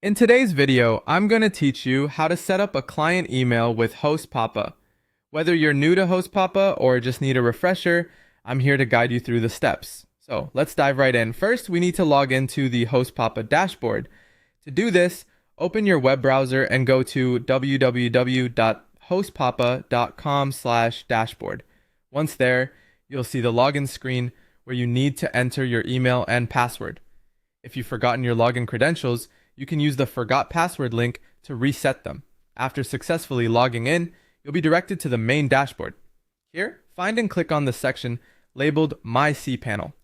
In today's video, I'm going to teach you how to set up a client email with HostPapa. Whether you're new to HostPapa or just need a refresher, I'm here to guide you through the steps. So let's dive right in. First, we need to log into the HostPapa dashboard. To do this, open your web browser and go to www.hostpapa.com/dashboard. Once there, you'll see the login screen where you need to enter your email and password. If you've forgotten your login credentials, you can use the Forgot Password link to reset them. After successfully logging in, you'll be directed to the main dashboard. Here, find and click on the section labeled My cPanel.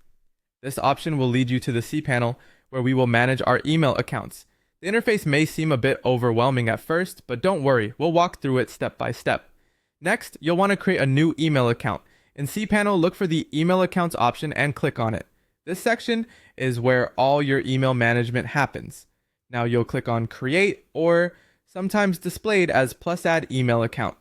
This option will lead you to the cPanel where we will manage our email accounts. The interface may seem a bit overwhelming at first, but don't worry, we'll walk through it step by step. Next, you'll want to create a new email account. In cPanel, look for the Email Accounts option and click on it. This section is where all your email management happens. Now you'll click on Create, or sometimes displayed as +add email account.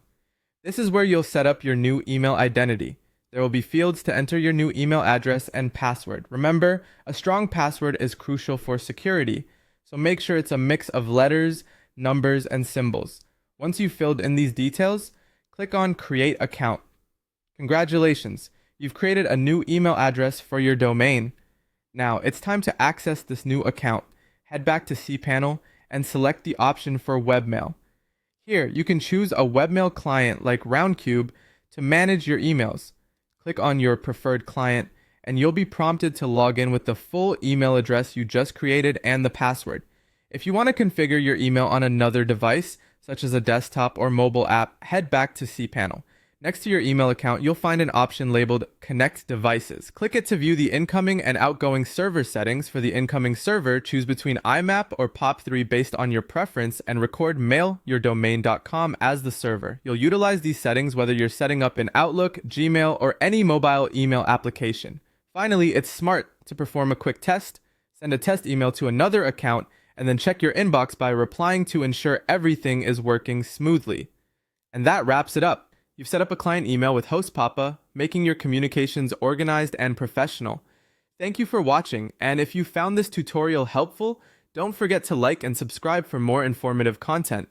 This is where you'll set up your new email identity. There will be fields to enter your new email address and password. Remember, a strong password is crucial for security, so make sure it's a mix of letters, numbers, and symbols. Once you've filled in these details, click on Create Account. Congratulations, you've created a new email address for your domain. Now, it's time to access this new account. Head back to cPanel and select the option for webmail. Here, you can choose a webmail client like Roundcube to manage your emails. Click on your preferred client and you'll be prompted to log in with the full email address you just created and the password. If you want to configure your email on another device, such as a desktop or mobile app, head back to cPanel. Next to your email account, you'll find an option labeled Connect Devices. Click it to view the incoming and outgoing server settings. For the incoming server, choose between IMAP or POP3 based on your preference and record mailyourdomain.com as the server. You'll utilize these settings whether you're setting up in Outlook, Gmail, or any mobile email application. Finally, it's smart to perform a quick test. Send a test email to another account and then check your inbox by replying to ensure everything is working smoothly. And that wraps it up. You've set up a client email with HostPapa, making your communications organized and professional. Thank you for watching, and if you found this tutorial helpful, don't forget to like and subscribe for more informative content.